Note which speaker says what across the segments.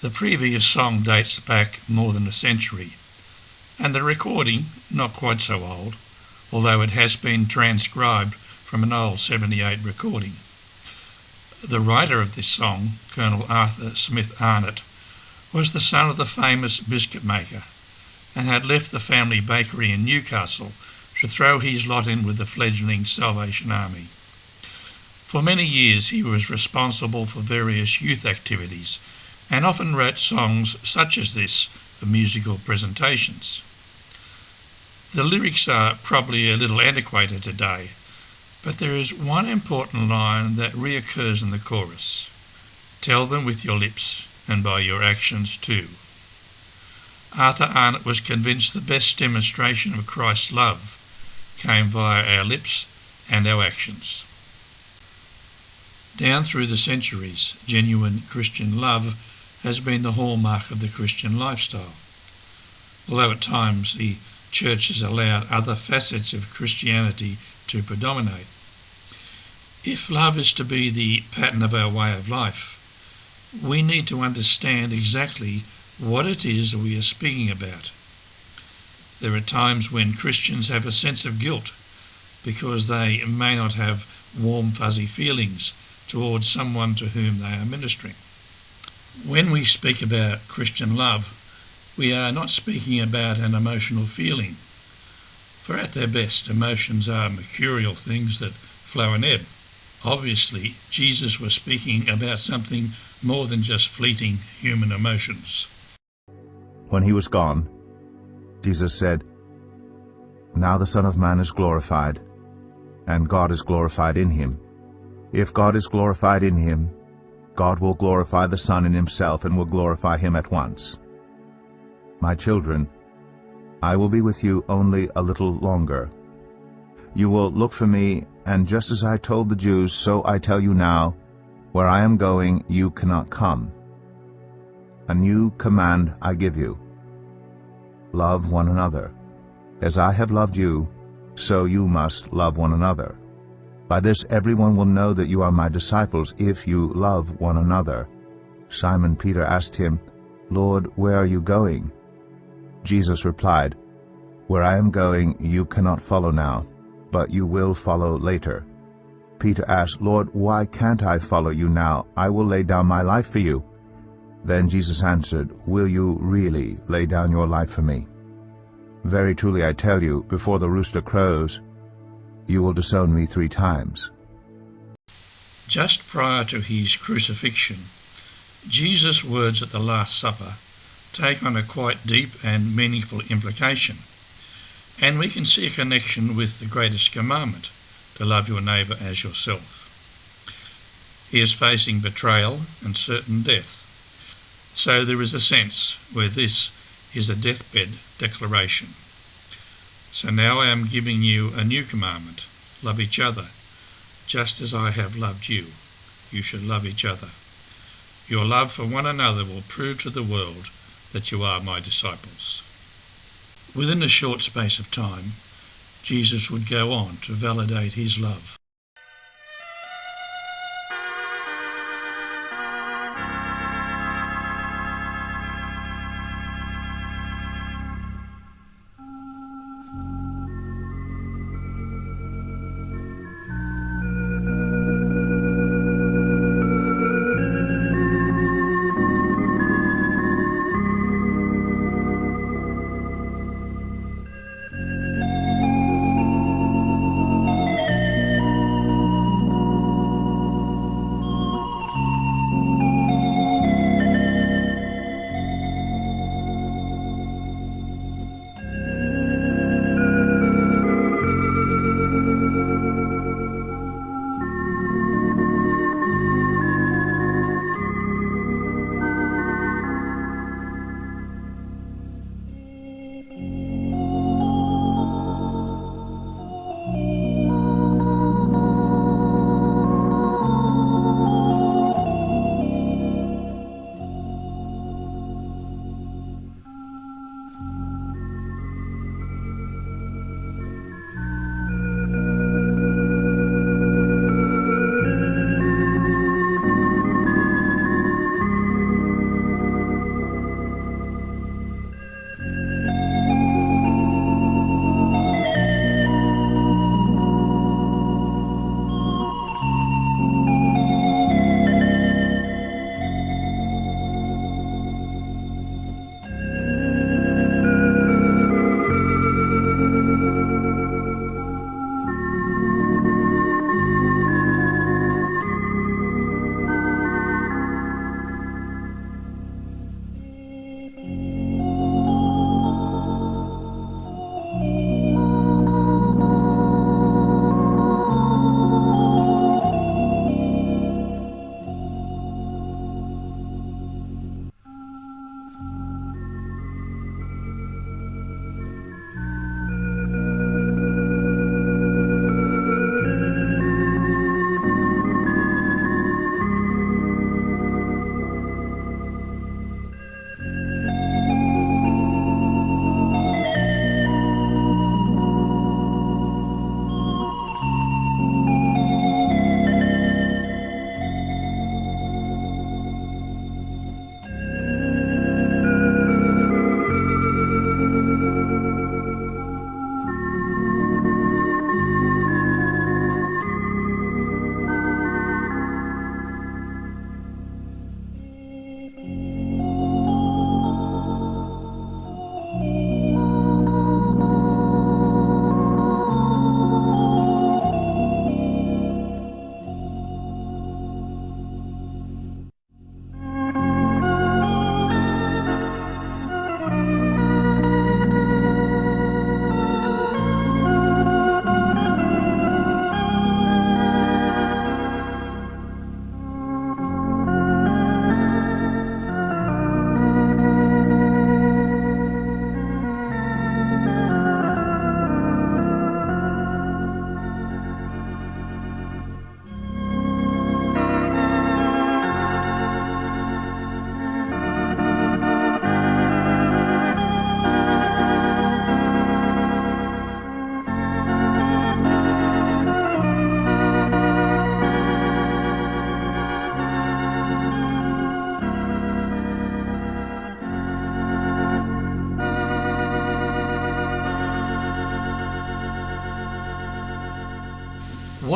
Speaker 1: The previous song dates back more than a century, and the recording not quite so old, although it has been transcribed from an old 78 recording. The writer of this song, Colonel Arthur Smith Arnott, was the son of the famous biscuit maker and had left the family bakery in Newcastle to throw his lot in with the fledgling Salvation Army. For many years he was responsible for various youth activities and often wrote songs such as this for musical presentations. The lyrics are probably a little antiquated today, but there is one important line that reoccurs in the chorus. Tell them with your lips and by your actions too. Arthur Arnott was convinced the best demonstration of Christ's love came via our lips and our actions. Down through the centuries, genuine Christian love has been the hallmark of the Christian lifestyle. Although at times the Church has allowed other facets of Christianity to predominate. If love is to be the pattern of our way of life, we need to understand exactly what it is we are speaking about. There are times when Christians have a sense of guilt because they may not have warm, fuzzy feelings towards someone to whom they are ministering. When we speak about Christian love, we are not speaking about an emotional feeling, for at their best, emotions are mercurial things that flow and ebb. Obviously, Jesus was speaking about something more than just fleeting human emotions.
Speaker 2: When he was gone, Jesus said, "Now the Son of Man is glorified, and God is glorified in him. If God is glorified in him, God will glorify the Son in himself and will glorify him at once. My children, I will be with you only a little longer. You will look for me, and just as I told the Jews, so I tell you now, where I am going, you cannot come. A new command I give you. Love one another. As I have loved you, so you must love one another. By this everyone will know that you are my disciples, if you love one another. Simon Peter asked him, Lord, where are you going? Jesus replied, Where I am going you cannot follow now, but you will follow later. Peter asked, Lord, why can't I follow you now? I will lay down my life for you. Then Jesus answered, Will you really lay down your life for me? Very truly I tell you, before the rooster crows, you will disown me 3 times.
Speaker 1: Just prior to his crucifixion, Jesus' words at the Last Supper take on a quite deep and meaningful implication, and we can see a connection with the greatest commandment, to love your neighbour as yourself. He is facing betrayal and certain death, so there is a sense where this is a deathbed declaration. So now I am giving you a new commandment, love each other. Just as I have loved you, you should love each other. Your love for one another will prove to the world that you are my disciples. Within a short space of time, Jesus would go on to validate his love.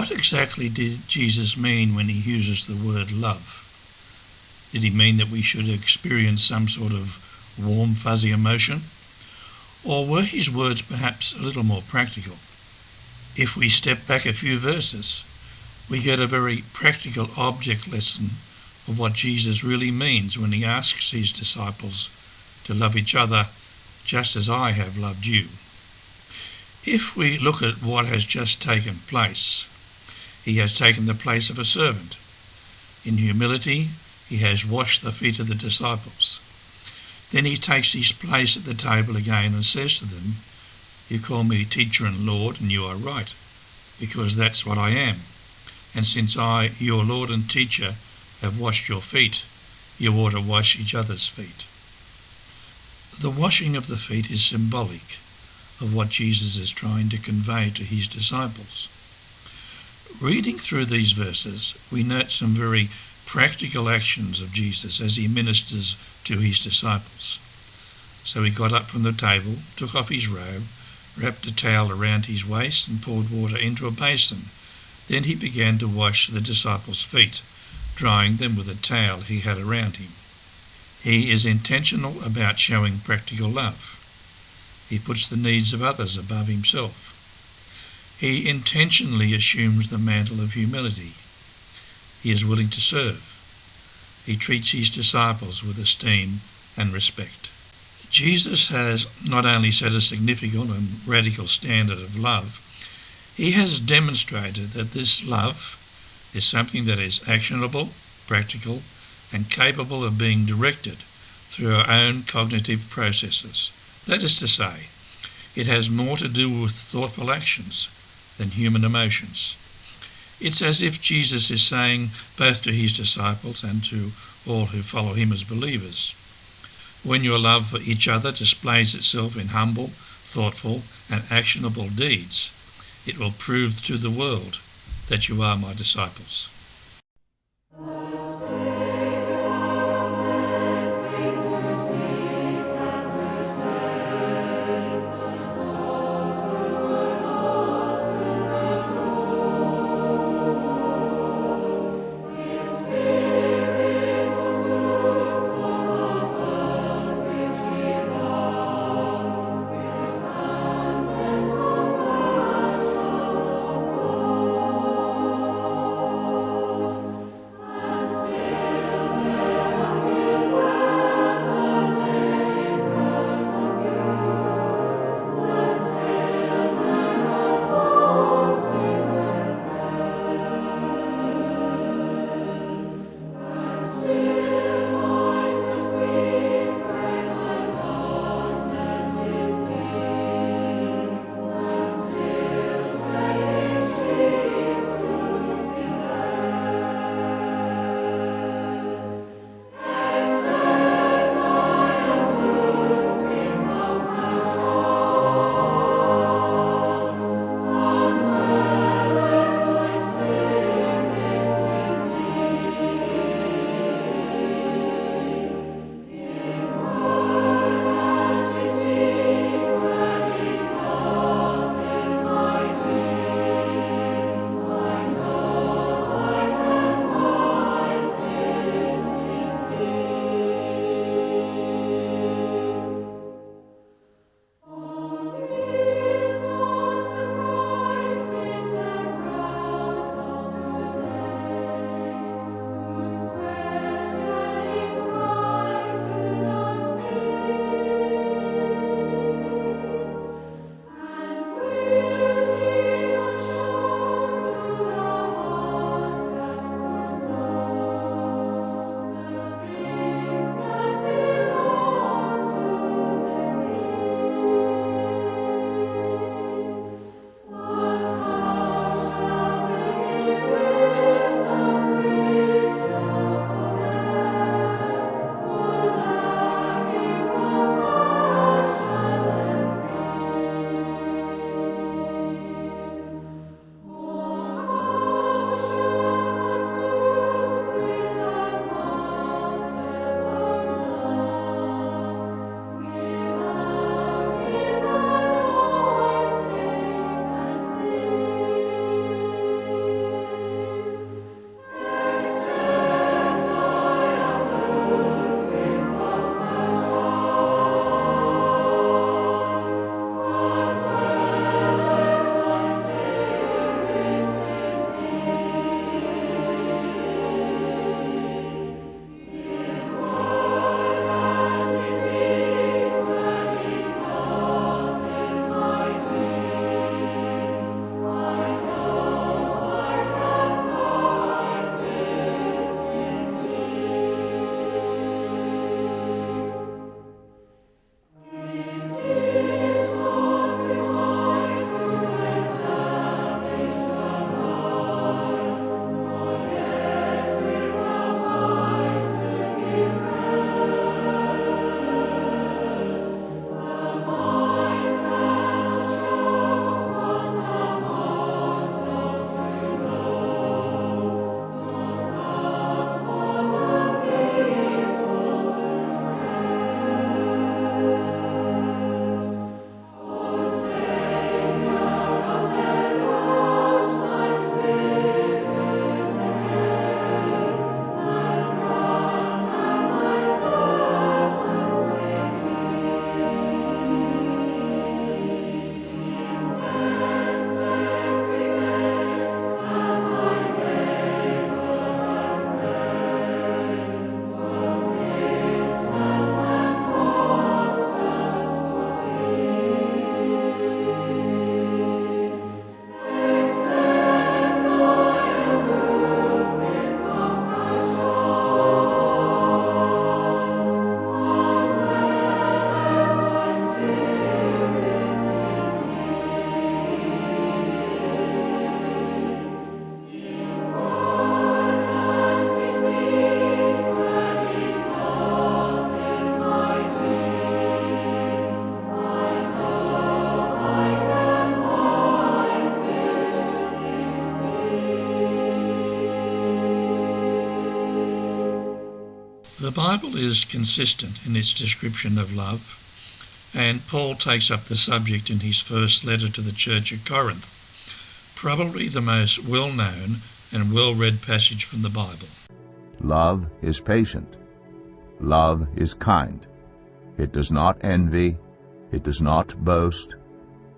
Speaker 1: What exactly did Jesus mean when he uses the word love? Did he mean that we should experience some sort of warm, fuzzy emotion? Or were his words perhaps a little more practical? If we step back a few verses, we get a very practical object lesson of what Jesus really means when he asks his disciples to love each other just as I have loved you. If we look at what has just taken place, he has taken the place of a servant. In humility, he has washed the feet of the disciples. Then he takes his place at the table again and says to them, "You call me teacher and Lord, and you are right, because that's what I am. And since I, your Lord and teacher, have washed your feet, you ought to wash each other's feet." The washing of the feet is symbolic of what Jesus is trying to convey to his disciples. Reading through these verses, we note some very practical actions of Jesus as he ministers to his disciples. So he got up from the table, took off his robe, wrapped a towel around his waist and poured water into a basin. Then he began to wash the disciples' feet, drying them with a towel he had around him. He is intentional about showing practical love. He puts the needs of others above himself. He intentionally assumes the mantle of humility. He is willing to serve. He treats his disciples with esteem and respect. Jesus has not only set a significant and radical standard of love, he has demonstrated that this love is something that is actionable, practical, and capable of being directed through our own cognitive processes. That is to say, it has more to do with thoughtful actions than human emotions. It's as if Jesus is saying, both to his disciples and to all who follow him as believers, when your love for each other displays itself in humble, thoughtful, and actionable deeds, it will prove to the world that you are my disciples. Bible is consistent in its description of love, and Paul takes up the subject in his first letter to the church at Corinth, probably the most well-known and well-read passage from the Bible.
Speaker 2: Love is patient. Love is kind. It does not envy. It does not boast.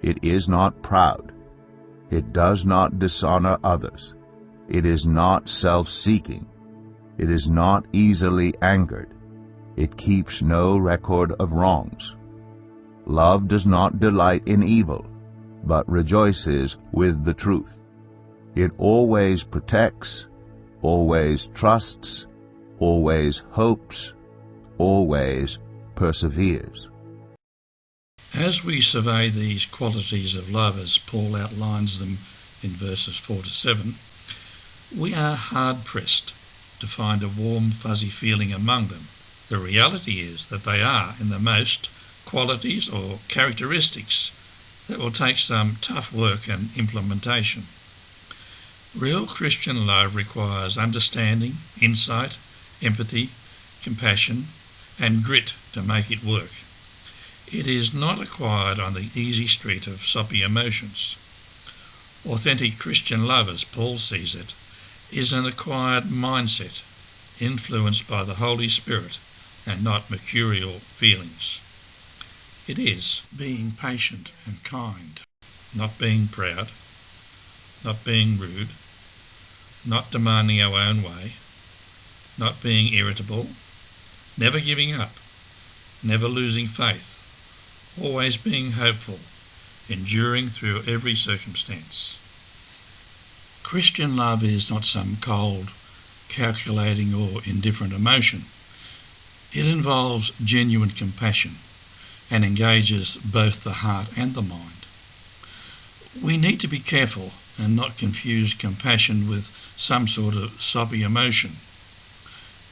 Speaker 2: It is not proud. It does not dishonor others. It is not self-seeking. It is not easily angered. It keeps no record of wrongs. Love does not delight in evil, but rejoices with the truth. It always protects, always trusts, always hopes, always perseveres.
Speaker 1: As we survey these qualities of love as Paul outlines them in verses 4 to 7, we are hard-pressed to find a warm, fuzzy feeling among them. The reality is that they are, in the most, qualities or characteristics that will take some tough work and implementation. Real Christian love requires understanding, insight, empathy, compassion, and grit to make it work. It is not acquired on the easy street of soppy emotions. Authentic Christian love, as Paul sees it, is an acquired mindset influenced by the Holy Spirit and not mercurial feelings. It is being patient and kind, not being proud, not being rude, not demanding our own way, not being irritable, never giving up, never losing faith, always being hopeful, enduring through every circumstance. Christian love is not some cold, calculating or indifferent emotion. It involves genuine compassion and engages both the heart and the mind. We need to be careful and not confuse compassion with some sort of soppy emotion.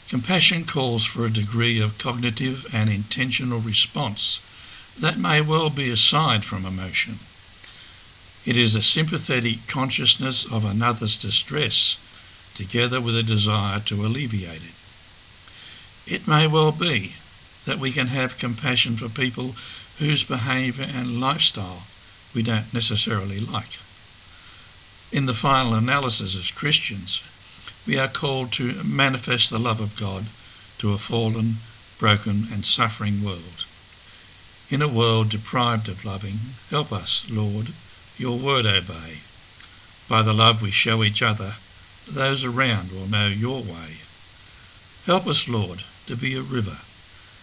Speaker 1: Compassion calls for a degree of cognitive and intentional response that may well be aside from emotion. It is a sympathetic consciousness of another's distress, together with a desire to alleviate it. It may well be that we can have compassion for people whose behaviour and lifestyle we don't necessarily like. In the final analysis, as Christians, we are called to manifest the love of God to a fallen, broken and suffering world. In a world deprived of loving, help us, Lord, your word obey. By the love we show each other, those around will know your way. Help us, Lord, to be a river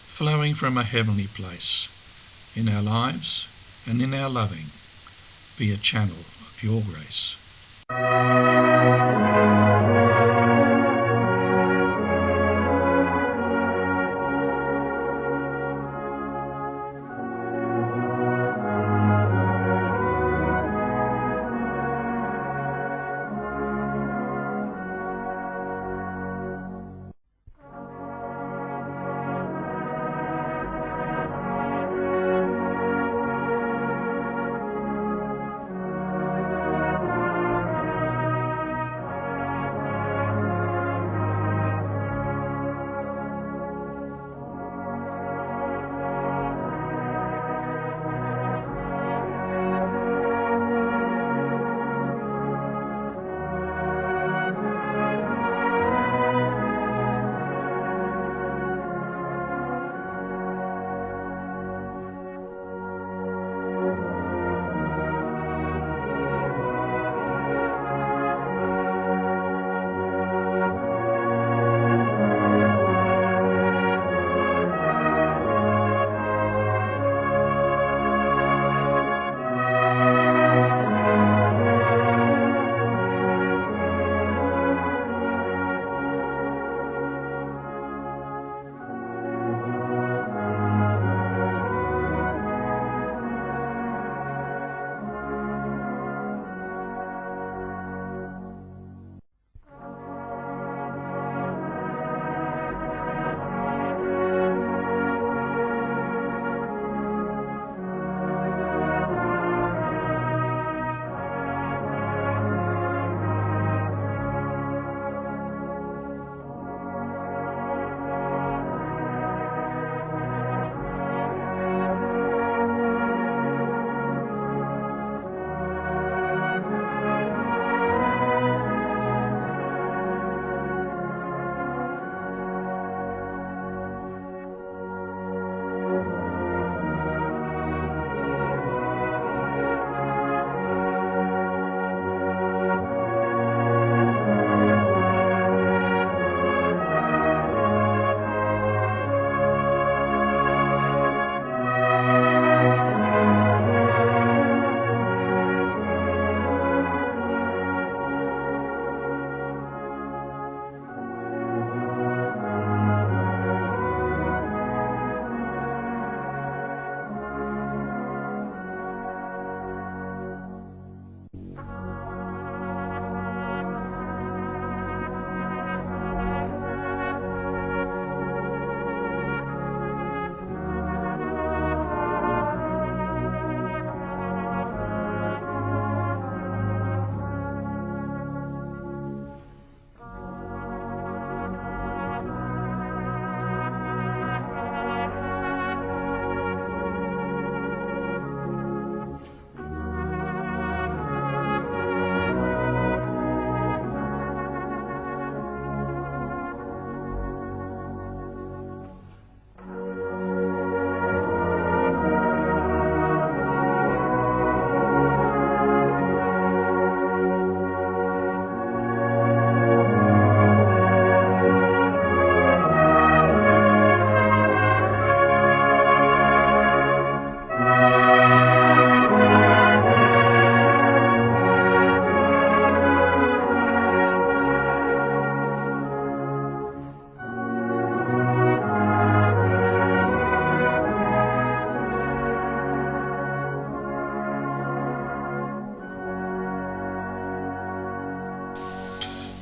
Speaker 1: flowing from a heavenly place. In our lives and in our loving, be a channel of your grace.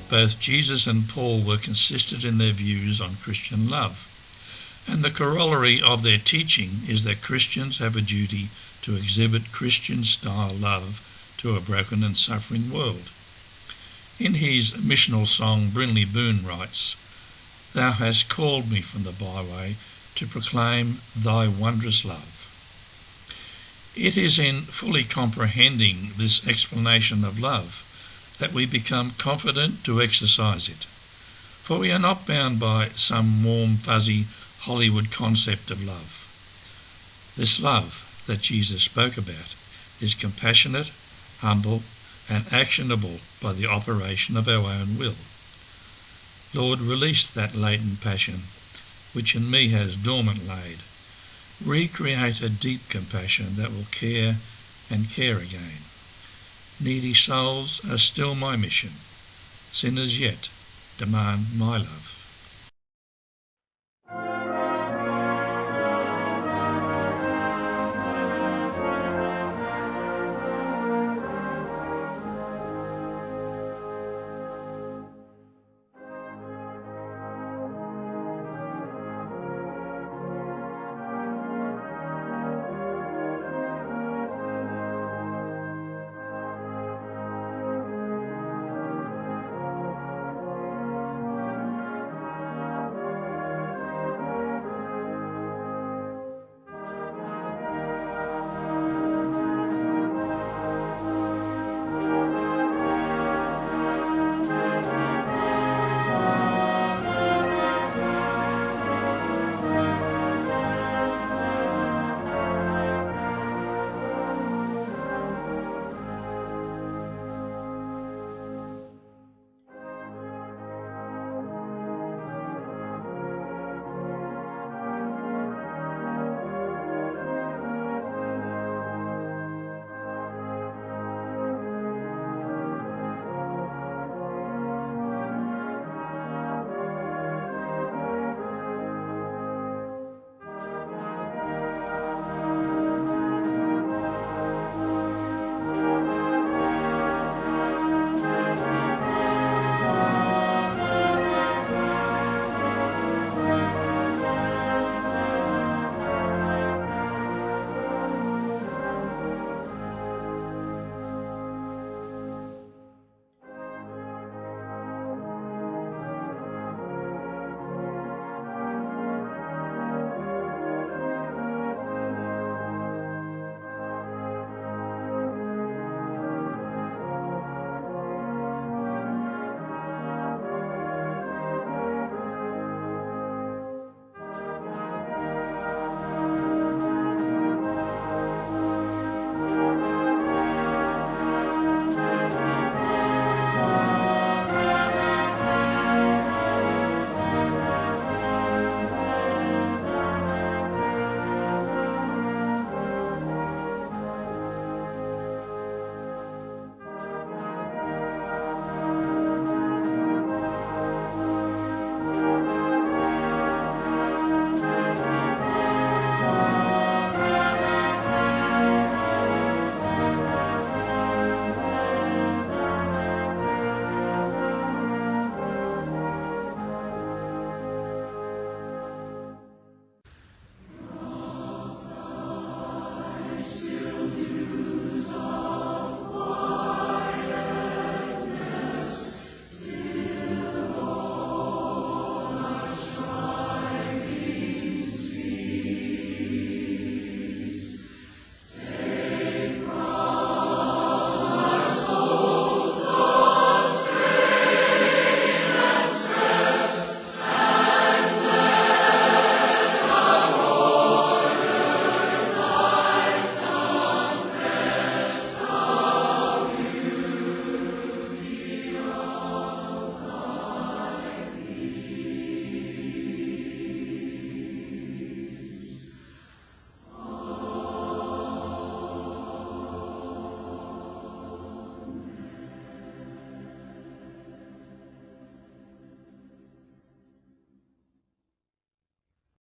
Speaker 1: Both Jesus and Paul were consistent in their views on Christian love, and the corollary of their teaching is that Christians have a duty to exhibit Christian-style love to a broken and suffering world. In his missional song, Brinley Boone writes, "Thou hast called me from the byway to proclaim thy wondrous love." It is in fully comprehending this explanation of love that we become confident to exercise it, for we are not bound by some warm, fuzzy Hollywood concept of love. This love that Jesus spoke about is compassionate, humble, and actionable by the operation of our own will. Lord, release that latent passion which in me has dormant laid. Recreate a deep compassion that will care and care again. Needy souls are still my mission. Sinners yet demand my love.